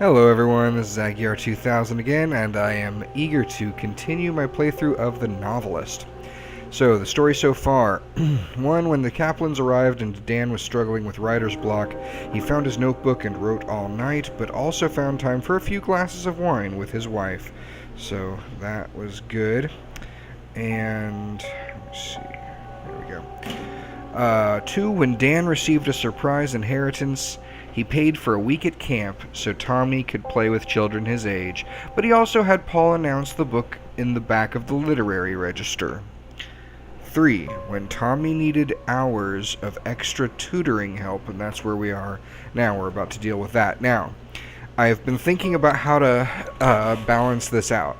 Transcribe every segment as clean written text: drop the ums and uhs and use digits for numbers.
Hello everyone, this is Aguiar2000 again, and I am eager to continue my playthrough of The Novelist. So, the story so far. 1. When the Kaplans arrived and Dan was struggling with writer's block, he found his notebook and wrote all night, but also found time for a few glasses of wine with his wife. So, that was good. And, let's see, there we go. 2. When Dan received a surprise inheritance, he paid for a week at camp so Tommy could play with children his age, but he also had Paul announce the book in the back of the literary register. 3. When Tommy needed hours of extra tutoring help, and that's where we are now. We're about to deal with that. Now, I have been thinking about how to balance this out.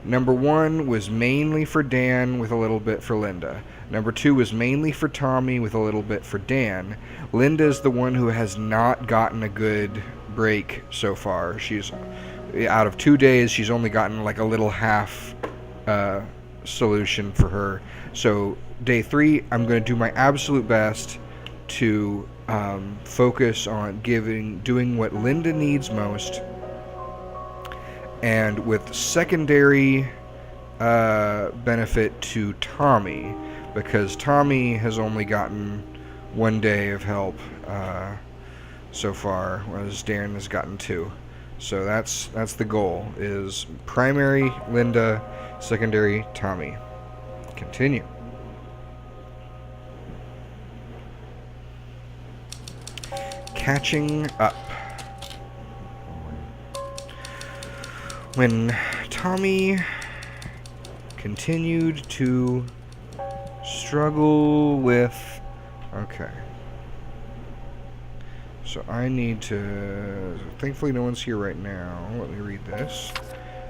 Number 1 was mainly for Dan with a little bit for Linda. Number 2 was mainly for Tommy with a little bit for Dan. Linda is the one who has not gotten a good break so far. She's, out of 2 days, she's only gotten like a little half solution for her. So day 3, I'm going to do my absolute best to focus on doing what Linda needs most, and with secondary benefit to Tommy, because Tommy has only gotten 1 day of help so far, whereas Dan has gotten 2. So that's the goal, is primary Linda, secondary Tommy. Continue. Catching up. When Tommy continued to struggle with... Okay. So I need to... Thankfully no one's here right now. Let me read this.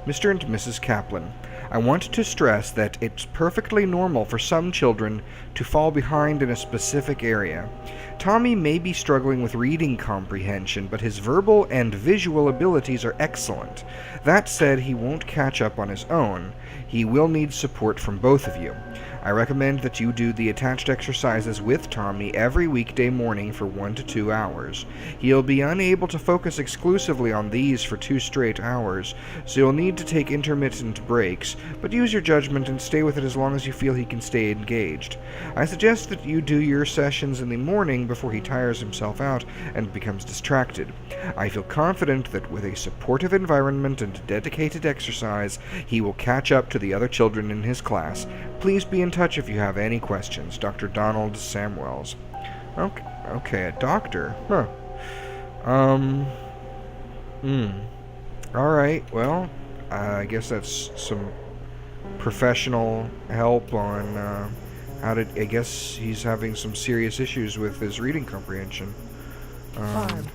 Mr. and Mrs. Kaplan, I want to stress that it's perfectly normal for some children to fall behind in a specific area. Tommy may be struggling with reading comprehension, but his verbal and visual abilities are excellent. That said, he won't catch up on his own. He will need support from both of you. I recommend that you do the attached exercises with Tommy every weekday morning for 1 to 2 hours. He'll be unable to focus exclusively on these for 2 straight hours, so you'll need to take intermittent breaks, but use your judgment and stay with it as long as you feel he can stay engaged. I suggest that you do your sessions in the morning before he tires himself out and becomes distracted. I feel confident that with a supportive environment and dedicated exercise, he will catch up to the other children in his class. Please be in touch if you have any questions. Dr. Donald Samwells. Okay, a doctor. Huh. Alright, well, I guess that's some professional help on how to... I guess he's having some serious issues with his reading comprehension. Barb,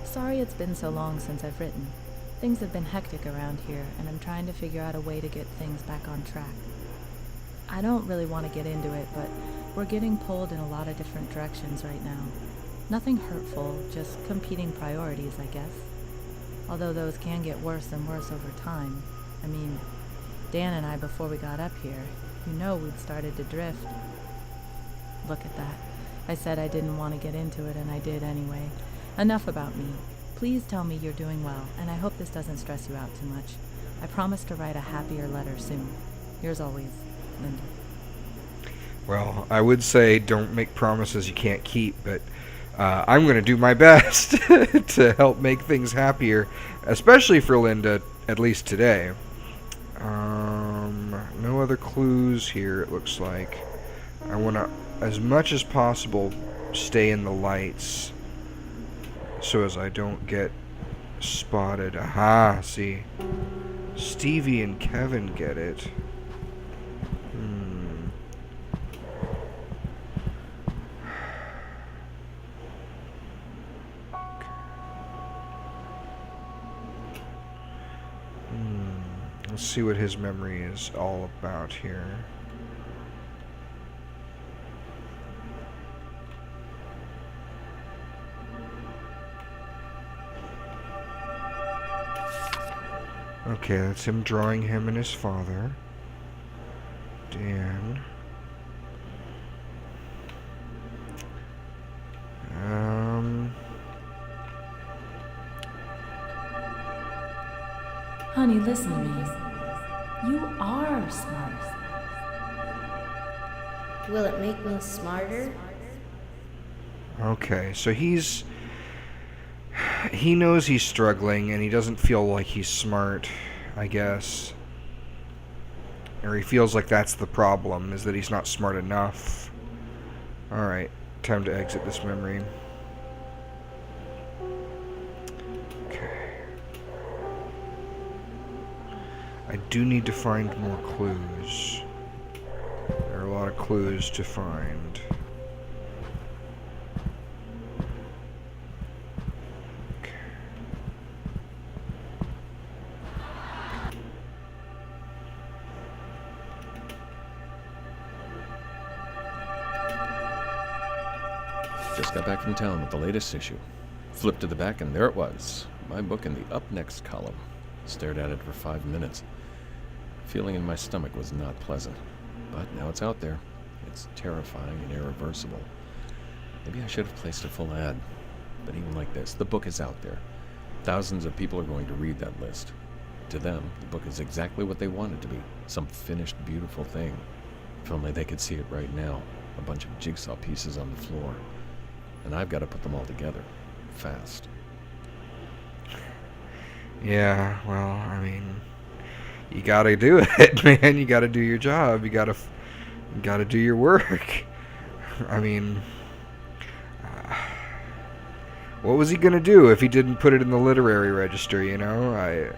sorry it's been so long since I've written. Things have been hectic around here, and I'm trying to figure out a way to get things back on track. I don't really want to get into it, but we're getting pulled in a lot of different directions right now. Nothing hurtful, just competing priorities, I guess. Although those can get worse and worse over time. I mean, Dan and I, before we got up here, we'd started to drift. Look at that. I said I didn't want to get into it, and I did anyway. Enough about me. Please tell me you're doing well, and I hope this doesn't stress you out too much. I promise to write a happier letter soon. Yours always, Linda. Well, I would say don't make promises you can't keep, but I'm going to do my best to help make things happier, especially for Linda, at least today. No other clues here, it looks like. I want to, as much as possible, stay in the lights so as I don't get spotted. Aha, see. Stevie and Kevin get it. Let's see what his memory is all about here. Okay, that's him drawing him and his father. Dan. Honey, listen to me. You are smart. Will it make me smarter? Okay, so he knows he's struggling, and he doesn't feel like he's smart, I guess. Or he feels like that's the problem, is that he's not smart enough. Alright, time to exit this memory. Okay. I do need to find more clues. There are a lot of clues to find. Just got back from town with the latest issue. Flipped to the back and there it was. My book in the up next column. Stared at it for 5 minutes. Feeling in my stomach was not pleasant. But now it's out there. It's terrifying and irreversible. Maybe I should have placed a full ad. But even like this, the book is out there. Thousands of people are going to read that list. To them, the book is exactly what they want it to be. Some finished, beautiful thing. If only they could see it right now. A bunch of jigsaw pieces on the floor. And I've got to put them all together. Fast. Yeah, well, I mean, you gotta do it, man. You gotta do your job. You gotta do your work. I mean, what was he gonna do if he didn't put it in the literary register, you know?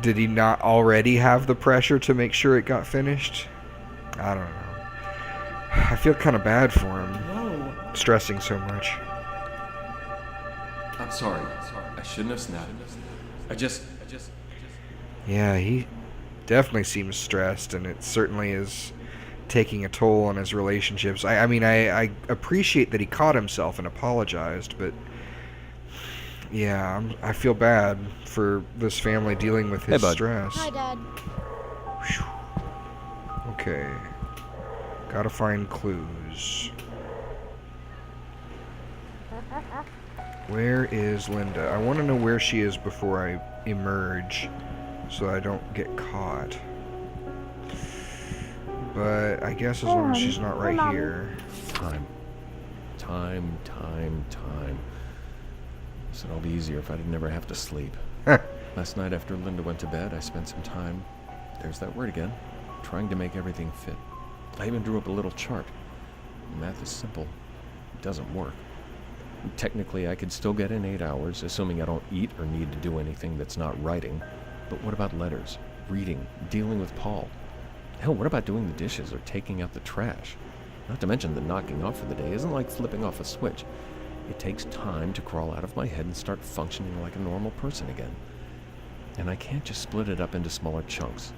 Did he not already have the pressure to make sure it got finished? I don't know. I feel kind of bad for him. Whoa. Stressing so much. I'm sorry. I shouldn't have snapped. I just... Yeah, he definitely seems stressed, and it certainly is taking a toll on his relationships. I mean, I appreciate that he caught himself and apologized, but yeah, I feel bad for this family dealing with his stress. Hi, Dad. Whew. Okay. Gotta find clues. Where is Linda? I want to know where she is before I emerge, so I don't get caught. But I guess as long as she's not right here. Time. This would all be easier if I didn't ever have to sleep. Last night after Linda went to bed, I spent some time, there's that word again, trying to make everything fit. I even drew up a little chart. Math is simple. It doesn't work. Technically, I could still get in 8 hours, assuming I don't eat or need to do anything that's not writing. But what about letters, reading, dealing with Paul? Hell, what about doing the dishes or taking out the trash? Not to mention the knocking off for the day isn't like flipping off a switch. It takes time to crawl out of my head and start functioning like a normal person again. And I can't just split it up into smaller chunks.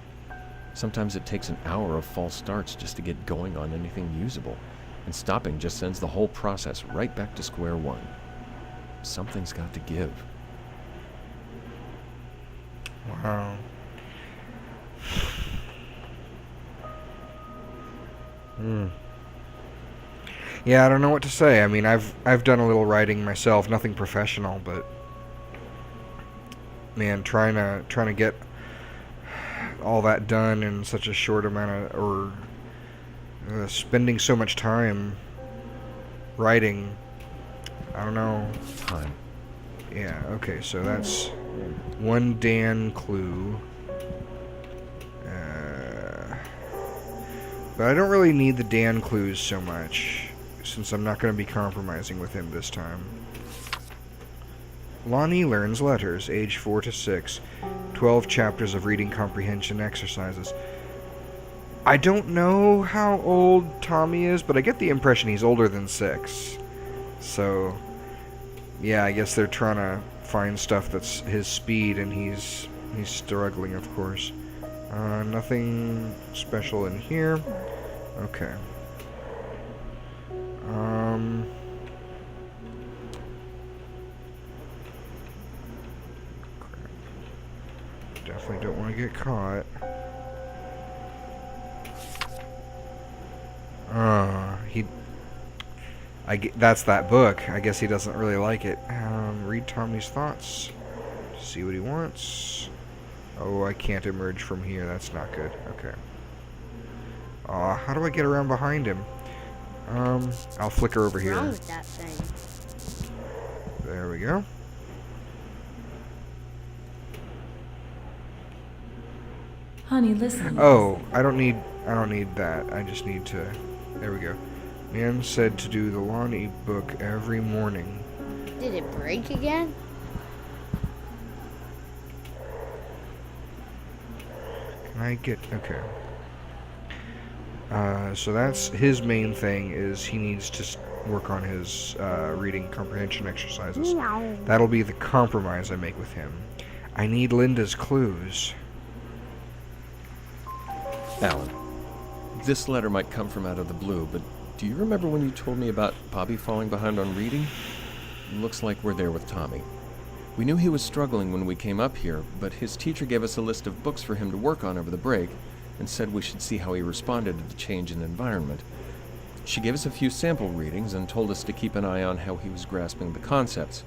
Sometimes it takes an hour of false starts just to get going on anything usable. And stopping just sends the whole process right back to square one. Something's got to give. Wow. Yeah, I don't know what to say. I mean, I've done a little writing myself, nothing professional, but man, trying to get all that done in such a short amount of, or spending so much time writing, I don't know. Time. Yeah, okay, so that's one Dan clue. But I don't really need the Dan clues so much, since I'm not going to be compromising with him this time. Lonnie learns letters, age 4 to 6. 12 chapters of reading comprehension exercises. I don't know how old Tommy is, but I get the impression he's older than 6. So, yeah, I guess they're trying to find stuff that's his speed, and he's struggling, of course. Nothing special in here. Okay. Crap. Definitely don't want to get caught. That's that book. I guess he doesn't really like it. Read Tommy's thoughts. See what he wants. Oh, I can't emerge from here. That's not good. Okay. How do I get around behind him? I'll flicker over What's wrong here. with that thing? There we go. Honey, listen. Oh, I don't need that. I just need to... There we go. Man said to do the lawn e-book every morning. Did it break again? Can I get... Okay. So that's his main thing, is he needs to work on his reading comprehension exercises. That'll be the compromise I make with him. I need Linda's clues. Alan, this letter might come from out of the blue, but do you remember when you told me about Bobby falling behind on reading? Looks like we're there with Tommy. We knew he was struggling when we came up here, but his teacher gave us a list of books for him to work on over the break and said we should see how he responded to the change in environment. She gave us a few sample readings and told us to keep an eye on how he was grasping the concepts.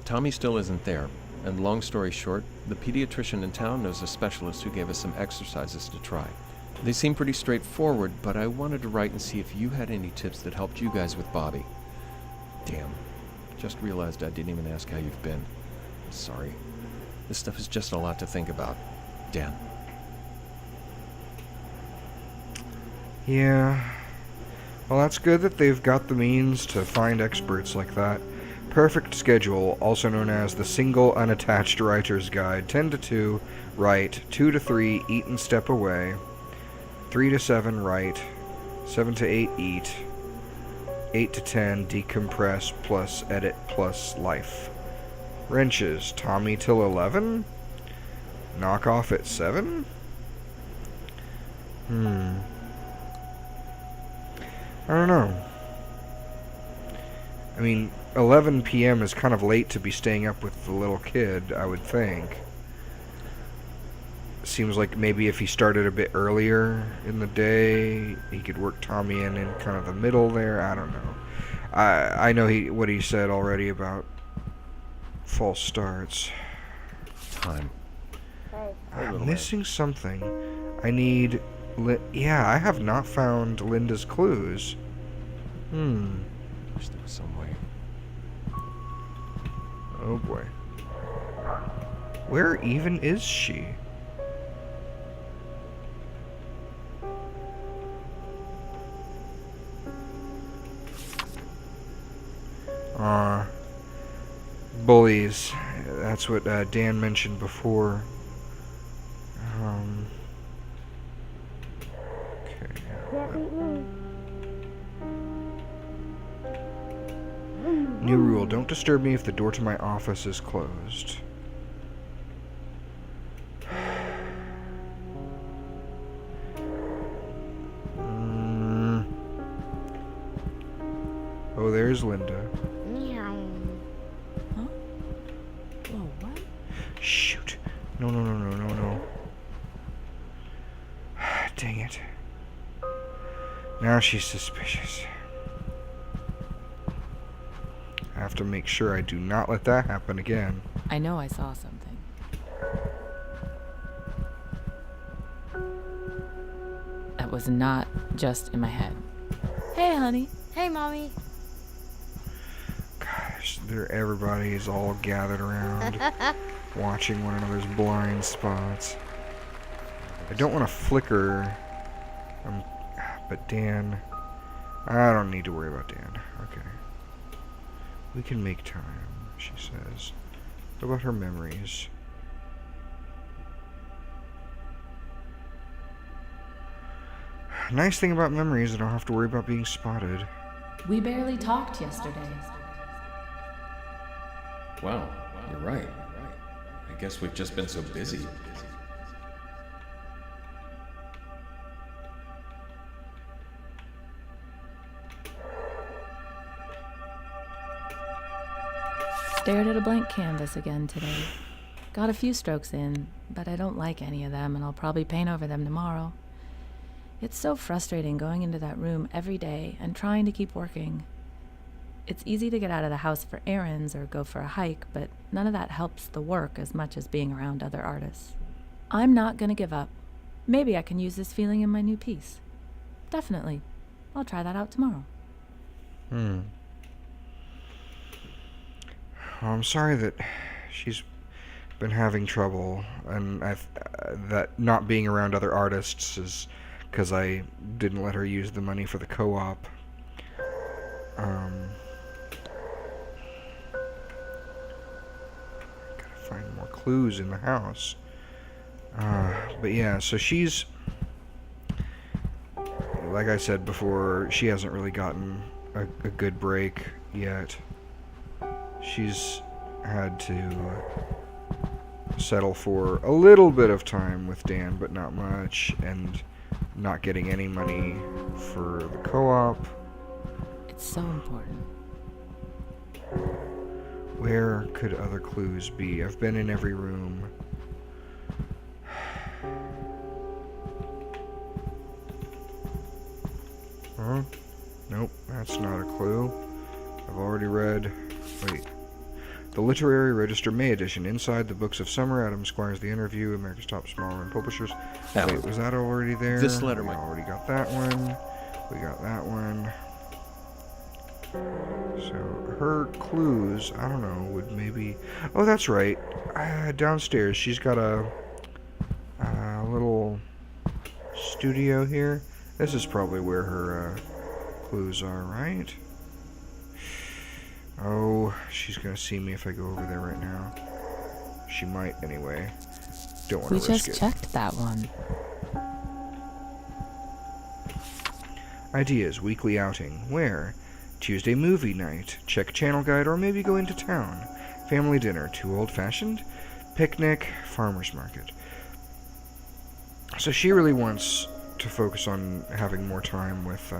Tommy still isn't there, and long story short, the pediatrician in town knows a specialist who gave us some exercises to try. They seem pretty straightforward, but I wanted to write and see if you had any tips that helped you guys with Bobby. Damn. Just realized I didn't even ask how you've been. Sorry. This stuff is just a lot to think about. Dan. Yeah. Well, that's good that they've got the means to find experts like that. Perfect schedule, also known as the Single Unattached Writer's Guide. 10 to 2, write. 2 to 3, eat and step away. 3 to 7, write. 7 to 8, eat. 8 to 10, decompress, plus edit, plus life. Wrenches, Tommy till 11? Knock off at 7? I don't know. I mean, 11 p.m. is kind of late to be staying up with the little kid, I would think. Seems like maybe if he started a bit earlier in the day, he could work Tommy in kind of the middle there. I don't know. I know what he said already about false starts. Time. I'm missing something. I need... yeah, I have not found Linda's clues. Wish there was some way. Oh boy. Where even is she? Bullies. That's what Dan mentioned before. New rule, don't disturb me if the door to my office is closed. Oh, there's Linda. Huh? Whoa, what? Shoot. No. Dang it. Now she's suspicious. I have to make sure I do not let that happen again. I know I saw something. That was not just in my head. Hey, honey. Hey, Mommy. Gosh, everybody is all gathered around, watching one another's blind spots. I don't want to flicker, but Dan... I don't need to worry about Dan. Okay. We can make time, she says. What about her memories? Nice thing about memories, I don't have to worry about being spotted. We barely talked yesterday. Wow, you're right. I guess we've just been so busy. Stared at a blank canvas again today. Got a few strokes in, but I don't like any of them, and I'll probably paint over them tomorrow. It's so frustrating going into that room every day and trying to keep working. It's easy to get out of the house for errands or go for a hike, but none of that helps the work as much as being around other artists. I'm not gonna give up. Maybe I can use this feeling in my new piece. Definitely. I'll try that out tomorrow. Well, I'm sorry that she's been having trouble, and that not being around other artists is because I didn't let her use the money for the co-op. Gotta find more clues in the house. But yeah, so she's, like I said before, she hasn't really gotten a good break yet. She's had to settle for a little bit of time with Dan, but not much, and not getting any money for the co-op. It's so important. Where could other clues be? I've been in every room. Huh? Nope, that's not a clue. I've already read... Wait. The Literary Register May edition. Inside the books of Summer, Adam Squire's The Interview, America's Top Small-Run Publishers. Alan, Wait, was that already there? this letter We might... already got that one. We got that one. So, her clues, I don't know, would maybe... Oh, that's right. Downstairs, she's got a little studio here. This is probably where her clues are, right? Oh, she's gonna see me if I go over there right now. She might anyway. Don't want to We risk just it. checked that one. Ideas, weekly outing. Where? Tuesday movie night. Check channel guide or maybe go into town. Family dinner. Too old-fashioned? Picnic. Farmer's market. So she really wants to focus on having more time with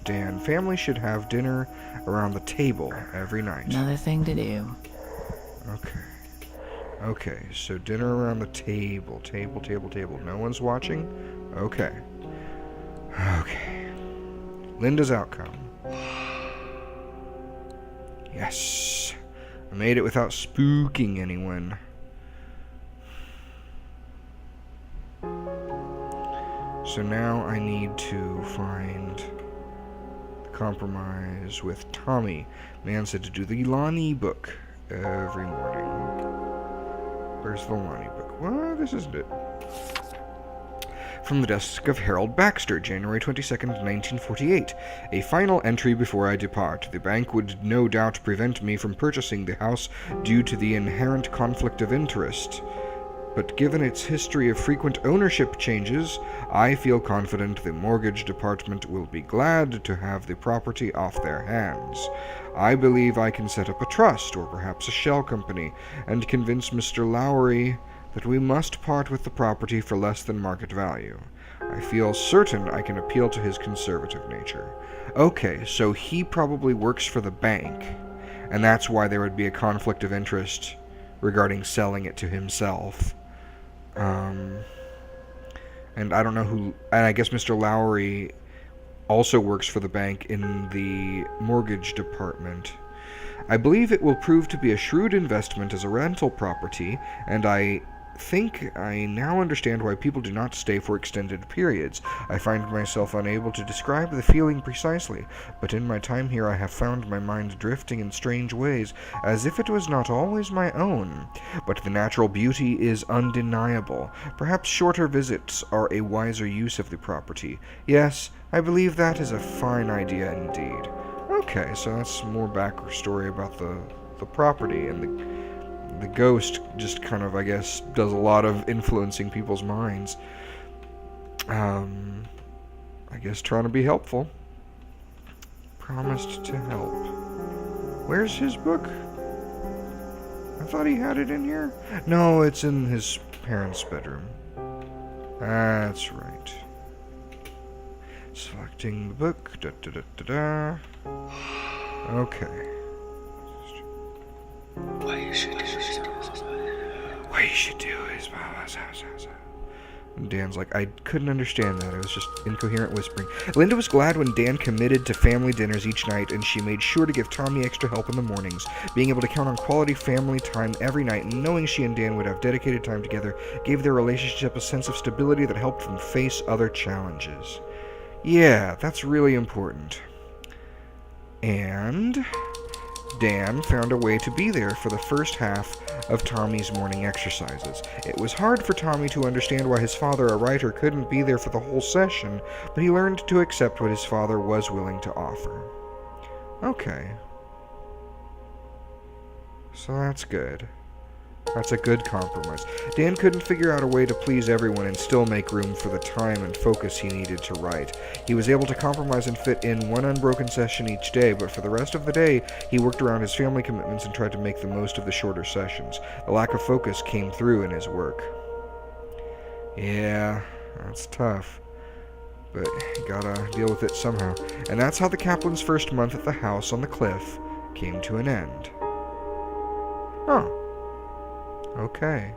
Dan. Family should have dinner around the table every night. Another thing to do. Okay, so dinner around the table. Table. No one's watching? Okay. Linda's outcome. Yes. I made it without spooking anyone. So now I need to find the compromise with Tommy. Man said to do the Lonnie book every morning. Where's the Lonnie book? Well, this isn't it. From the desk of Harold Baxter, January 22nd, 1948. A final entry before I depart. The bank would no doubt prevent me from purchasing the house due to the inherent conflict of interest. But given its history of frequent ownership changes, I feel confident the mortgage department will be glad to have the property off their hands. I believe I can set up a trust, or perhaps a shell company, and convince Mr. Lowry that we must part with the property for less than market value. I feel certain I can appeal to his conservative nature. Okay, so he probably works for the bank, and that's why there would be a conflict of interest regarding selling it to himself. And I don't know who... And I guess Mr. Lowry also works for the bank in the mortgage department. I believe it will prove to be a shrewd investment as a rental property, and I think I now understand why people do not stay for extended periods. I find myself unable to describe the feeling precisely, but in my time here I have found my mind drifting in strange ways, as if it was not always my own. But the natural beauty is undeniable. Perhaps shorter visits are a wiser use of the property. Yes, I believe that is a fine idea indeed. Okay, so that's more backstory about the property, and the ghost just kind of, I guess, does a lot of influencing people's minds. I guess trying to be helpful. Promised to help. Where's his book? I thought he had it in here. No, it's in his parents' bedroom. That's right. Selecting the book. Okay. What you should do is And Dan's like, I couldn't understand that. It was just incoherent whispering. Linda was glad when Dan committed to family dinners each night, and she made sure to give Tommy extra help in the mornings. Being able to count on quality family time every night, and knowing she and Dan would have dedicated time together, gave their relationship a sense of stability that helped them face other challenges. Yeah, that's really important. And Dan found a way to be there for the first half of Tommy's morning exercises. It was hard for Tommy to understand why his father, a writer, couldn't be there for the whole session, but he learned to accept what his father was willing to offer. Okay. So that's good. That's a good compromise. Dan couldn't figure out a way to please everyone and still make room for the time and focus he needed to write. He was able to compromise and fit in one unbroken session each day, but for the rest of the day, he worked around his family commitments and tried to make the most of the shorter sessions. The lack of focus came through in his work. Yeah, that's tough. But you gotta deal with it somehow. And that's how the Kaplans' first month at the house on the cliff came to an end. Huh. Okay.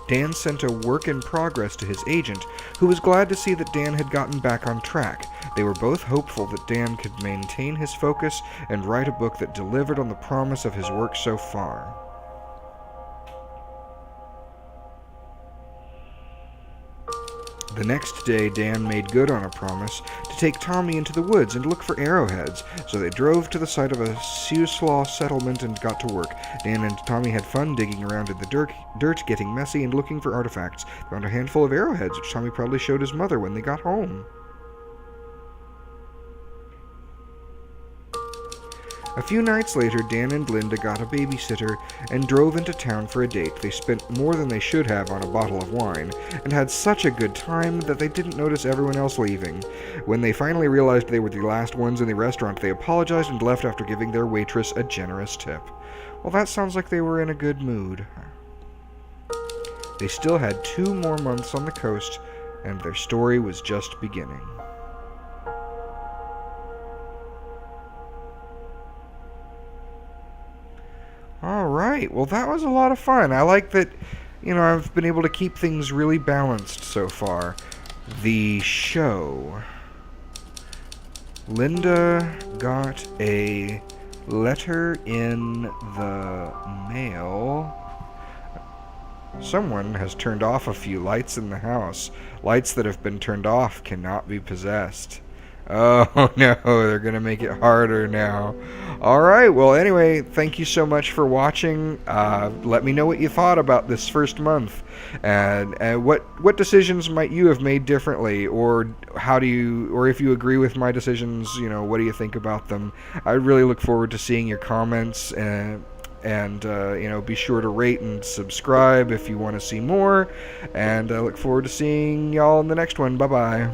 Dan sent a work in progress to his agent, who was glad to see that Dan had gotten back on track. They were both hopeful that Dan could maintain his focus and write a book that delivered on the promise of his work so far. The next day, Dan made good on a promise to take Tommy into the woods and look for arrowheads, so they drove to the site of a Siuslaw settlement and got to work. Dan and Tommy had fun digging around in the dirt, getting messy, and looking for artifacts. They found a handful of arrowheads, which Tommy probably showed his mother when they got home. A few nights later, Dan and Linda got a babysitter and drove into town for a date. They spent more than they should have on a bottle of wine, and had such a good time that they didn't notice everyone else leaving. When they finally realized they were the last ones in the restaurant, they apologized and left after giving their waitress a generous tip. Well, that sounds like they were in a good mood. They still had 2 more months on the coast, and their story was just beginning. Alright, well that was a lot of fun. I like that, I've been able to keep things really balanced so far. The show. Linda got a letter in the mail. Someone has turned off a few lights in the house. Lights that have been turned off cannot be possessed. Oh no, they're going to make it harder now. Alright, well anyway, thank you so much for watching. Let me know what you thought about this first month. And what decisions might you have made differently, or if you agree with my decisions, what do you think about them? I really look forward to seeing your comments, and be sure to rate and subscribe if you want to see more. And I look forward to seeing y'all in the next one. Bye-bye.